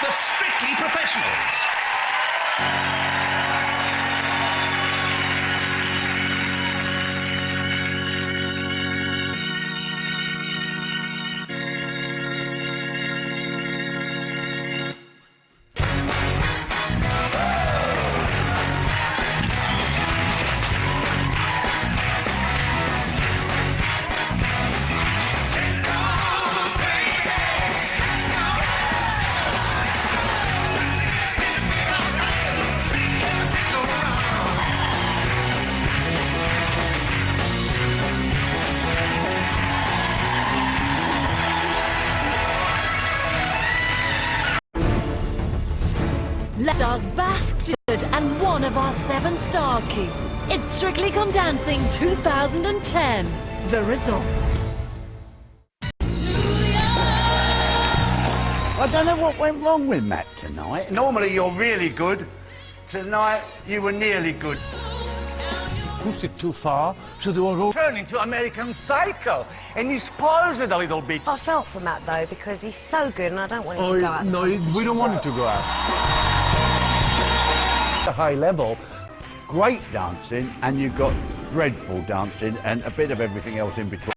the Strictly Professionals. Stars basked and one of our 7 stars keep. It's Strictly Come Dancing 2010. The results. I don't know what went wrong with Matt tonight. Normally you're really good. Tonight you were nearly good. Pushed it too far, so they were all turning into American Psycho, and he spoils it a little bit. I felt for Matt though because he's so good, and I don't want him to go out. No, we don't want him to go out. A high level, great dancing, and you've got dreadful dancing and a bit of everything else in between.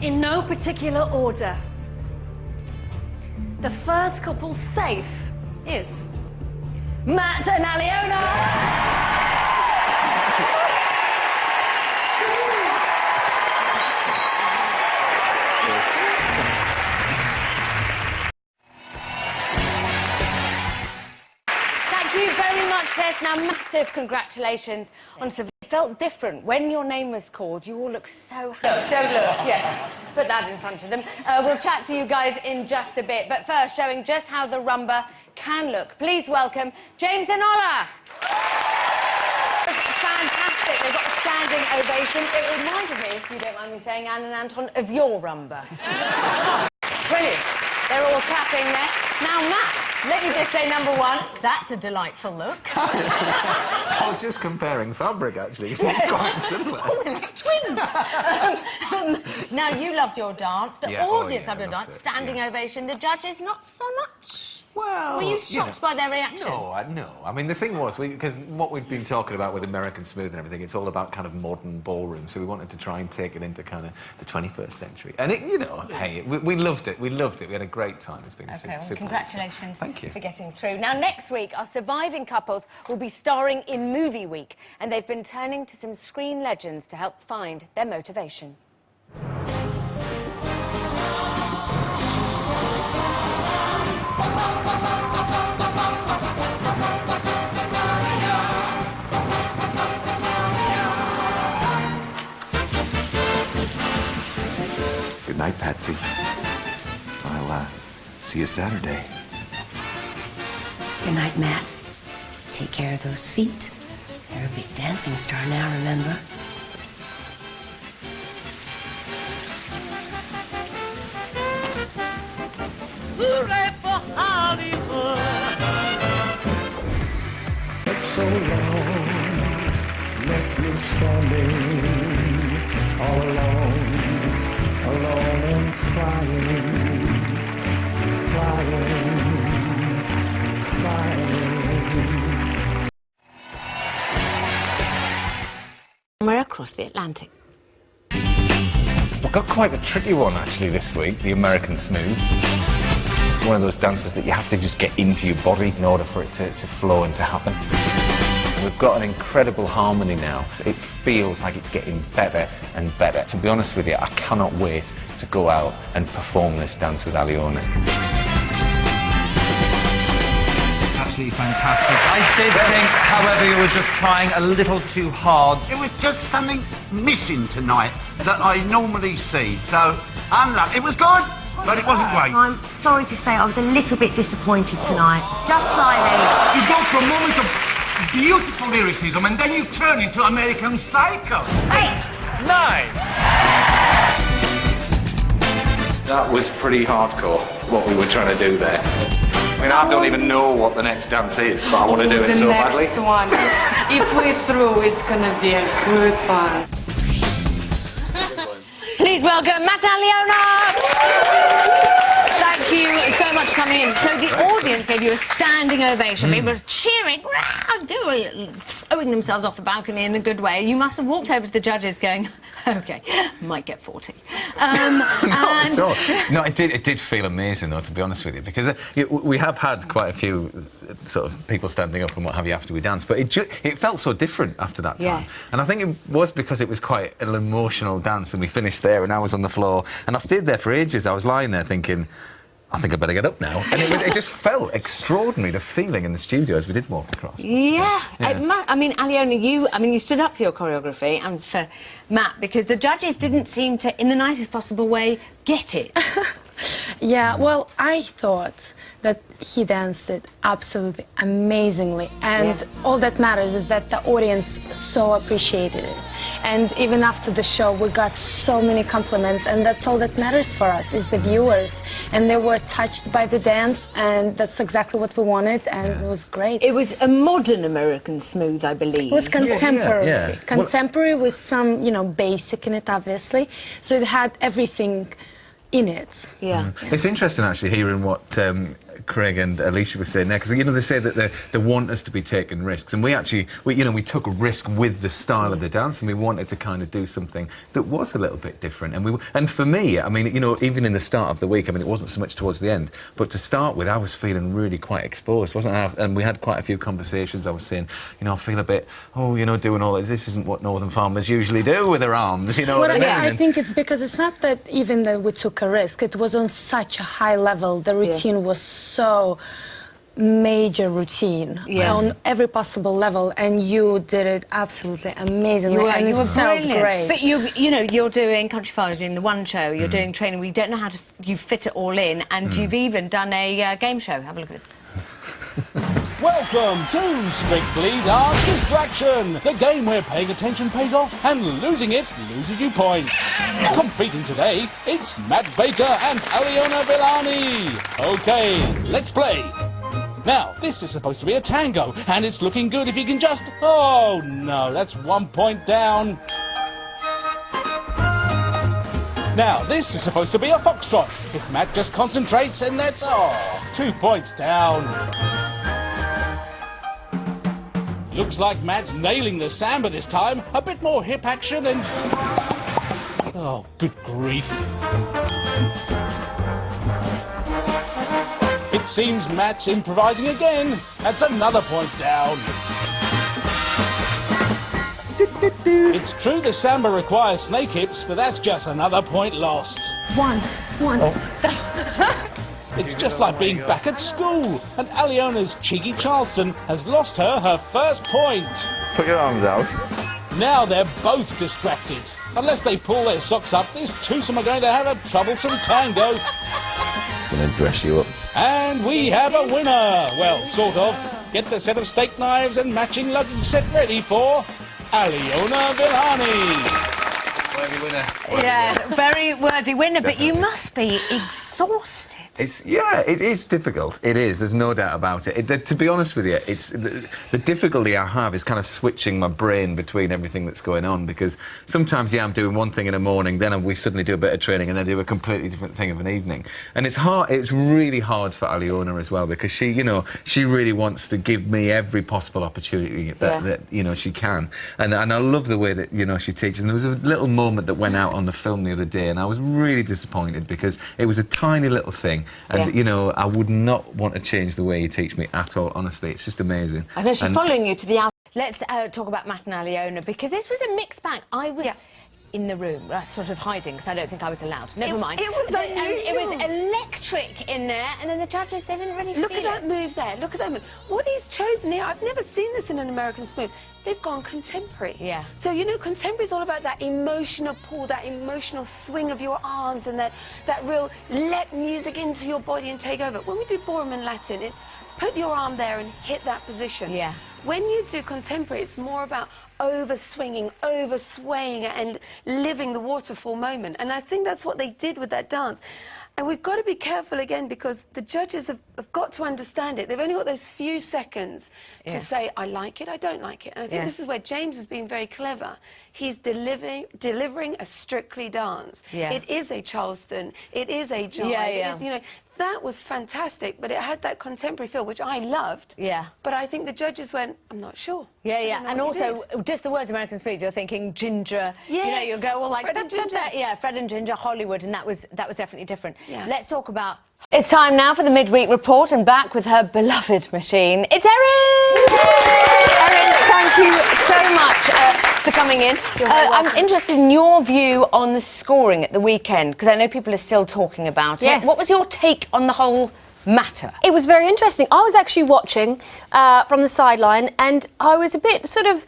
In no particular order. The first couple safe is Matt and Aliona. Thank you very much, Tess. Now, massive congratulations on some. It felt different when your name was called. You all look so happy. Don't look, yeah. Put that in front of them. We'll chat to you guys in just a bit, but first, showing just how the rumba can look. Please welcome James and Ola. Fantastic. They got a standing ovation. It reminded me, if you don't mind me saying, Anne and Anton, of your rumba. Brilliant. They're all clapping there. Now, Matt, let me just say, number one, that's a delightful look. I was just comparing fabric, actually. It's quite similar. Oh, we're like twins. Now, you loved your dance. The audience loved your dance. Standing ovation. The judges, not so much. Well, were you shocked by their reaction? No. I mean, the thing was, because what we've been talking about with American Smooth and everything, it's all about kind of modern ballroom, so we wanted to try and take it into kind of the 21st century. And, hey, we loved it. We loved it. We had a great time. It's been super congratulations Thank you. for getting through. Now, next week, our surviving couples will be starring in Movie Week, and they've been turning to some screen legends to help find their motivation. Good night, Patsy. I'll see you Saturday. Good night, Matt. Take care of those feet. You're a big dancing star now, remember? Hooray for Hollywood! It's so long, left me standing all alone and crying. Somewhere across the Atlantic. I've got quite a tricky one, actually, this week, the American Smooth. It's one of those dances that you have to just get into your body in order for it to flow and to happen. We've got an incredible harmony now. It feels like it's getting better and better. To be honest with you, I cannot wait to go out and perform this dance with Aliona. Absolutely fantastic. I did think, however, you were just trying a little too hard. It was just something missing tonight that I normally see, so unlucky. It was good, but it wasn't great. I'm sorry to say I was a little bit disappointed tonight. Just slightly. You go from moments of beautiful lyricism and then you turn into American Psycho. 8. 9. That was pretty hardcore, what we were trying to do there. I mean, I don't even know what the next dance is, but I want to do it so badly. The next one. If we're through, it's gonna be a good one. Please welcome Matt and Aliona. Thank you so much for coming in. So the audience gave you a standing ovation. People were cheering, throwing themselves off the balcony in a good way. You must have walked over to the judges going, OK, might get 40. No, it did feel amazing, though, to be honest with you, because we have had quite a few sort of people standing up and what have you after we danced, but it felt so different after that time. Yes. And I think it was because it was quite an emotional dance, and we finished there, and I was on the floor, and I stayed there for ages. I was lying there thinking, I think I better get up now. And it just felt extraordinary, the feeling in the studio as we did walk across. Yeah. Yeah. I mean, Aliona, you stood up for your choreography and for Matt, because the judges didn't seem to, in the nicest possible way, get it. Yeah, well, I thought that he danced it absolutely amazingly, and all that matters is that the audience so appreciated it. And even after the show, we got so many compliments, and that's all that matters for us, is the viewers. And they were touched by the dance, and that's exactly what we wanted, and it was great. It was a modern American smooth, I believe. It was contemporary. Yeah. Contemporary with some, you know, basic in it, obviously. So it had everything in it. Yeah. It's interesting, actually, hearing what Craig and Alicia were saying there, because, you know, they say that they want us to be taking risks, and we took a risk with the style of the dance, and we wanted to kind of do something that was a little bit different. And for me, I mean, you know, even in the start of the week, I mean, it wasn't so much towards the end, but to start with, I was feeling really quite exposed, wasn't I? And we had quite a few conversations. I was saying, you know, I feel a bit, you know, doing all this isn't what northern farmers usually do with their arms, you know what I mean? I think it's because it's not that even that we took a risk, it was on such a high level. The routine was so major routine on every possible level, and you did it absolutely amazingly. You were felt brilliant. great. But you're doing Country Fire, you're doing the one show, you're doing training. We don't know how you fit it all in, and you've even done a game show. Have a look at this. Welcome to Strictly Dance Distraction, the game where paying attention pays off and losing it loses you points. Competing today, it's Matt Baker and Aliona Vilani. OK, let's play. Now, this is supposed to be a tango, and it's looking good if you can just... Oh, no, that's 1 point down. Now, this is supposed to be a foxtrot. If Matt just concentrates, and that's... 2 points down. Looks like Matt's nailing the samba this time. A bit more hip action and... Oh, good grief. It seems Matt's improvising again. That's another point down. It's true the samba requires snake hips, but that's just another point lost. One. It's just like being back at school, and Aliona's cheeky Charleston has lost her first point. Put your arms out. Now they're both distracted. Unless they pull their socks up, this twosome are going to have a troublesome tango. It's going to dress you up. And we have a winner. Well, sort of. Get the set of steak knives and matching luggage set ready for Aliona Vilani. Worthy winner. Yeah, very worthy winner, but you must be exhausted. It is difficult. It is. There's no doubt about it. To be honest with you, it's the difficulty I have is kind of switching my brain between everything that's going on, because sometimes, I'm doing one thing in the morning, then we suddenly do a bit of training, and then do a completely different thing of an evening. And it's hard. It's really hard for Aliona as well, because she really wants to give me every possible opportunity that she can. And I love the way that she teaches. And there was a little moment that went out on the film the other day, and I was really disappointed because it was a tiny little thing, and I would not want to change the way you teach me at all. Honestly, it's just amazing. I know she's following you to the out. Let's talk about Matt and Aliona, because this was a mixed bag. I was in the room, sort of hiding, because I don't think I was allowed. Never mind. It was unusual. And it was electric in there, and then the judges, they didn't really Look feel at that move there. Look at that move. What he's chosen here, I've never seen this in an American smooth. They've gone contemporary. Yeah. So, contemporary is all about that emotional pull, that emotional swing of your arms, and that real let music into your body and take over. When we do ballroom and Latin, it's put your arm there and hit that position. Yeah. When you do contemporary, it's more about over-swinging, over-swaying, and living the waterfall moment. And I think that's what they did with that dance. And we've got to be careful again because the judges have got to understand it. They've only got those few seconds to say, I like it, I don't like it. And I think this is where James has been very clever. He's delivering a Strictly dance. It is a Charleston, it is a jive, it is, you know, that was fantastic, but it had that contemporary feel, which I loved. But I think the judges went, I'm not sure. And also, just the words American Smooth, you're thinking Ginger, you know, you'll go all like, Fred and Ginger. Fred and Ginger, Hollywood, and that was definitely different. Let's talk about... It's time now for the midweek report, and back with her beloved machine, it's Erin! Erin, thank you so much for coming in. I'm interested in your view on the scoring at the weekend, because I know people are still talking about it. What was your take on the whole matter? It was very interesting. I was actually watching from the sideline, and I was a bit sort of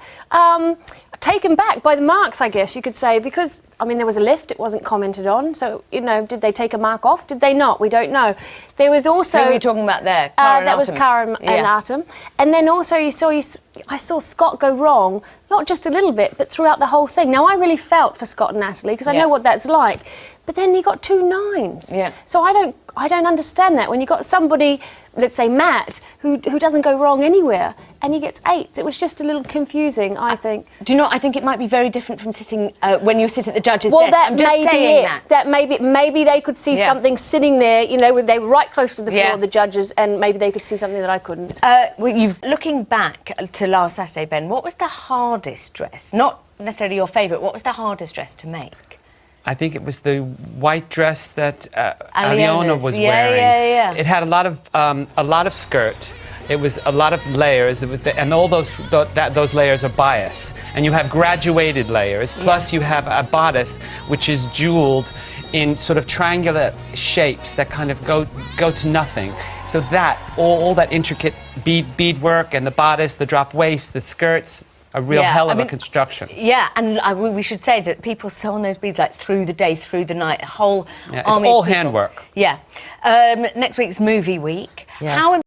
taken back by the marks, I guess you could say, because, I mean, there was a lift, it wasn't commented on, so, you know, did they take a mark off? Did they not? We don't know. There was also... Who were you talking about there? That was Cara and Atom. And then also I saw Scott go wrong, not just a little bit, but throughout the whole thing. Now, I really felt for Scott and Natalie, because I know what that's like. But then he got 2 9s. So I don't understand that. When you got somebody, let's say Matt, who doesn't go wrong anywhere, and he gets 8s. It was just a little confusing, I think. Do you know, I think it might be very different from sitting, when you sit at the judge's desk. I'm just may saying be it. That maybe they could see something sitting there, you know, they were right close to the floor, the judges, and maybe they could see something that I couldn't. Looking back to last Saturday, Ben, what was the hardest dress? Not necessarily your favourite, what was the hardest dress to make? I think it was the white dress that Aliona was wearing. It had a lot of skirt. It was a lot of layers. It was and all those layers are bias. And you have graduated layers. Plus you have a bodice which is jeweled in sort of triangular shapes that kind of go to nothing. So that all that intricate beadwork and the bodice, the drop waist, the skirts. A real hell of a construction. And we should say that people sew on those beads like through the day, through the night, a whole army. It's all handwork. Next week's movie week. How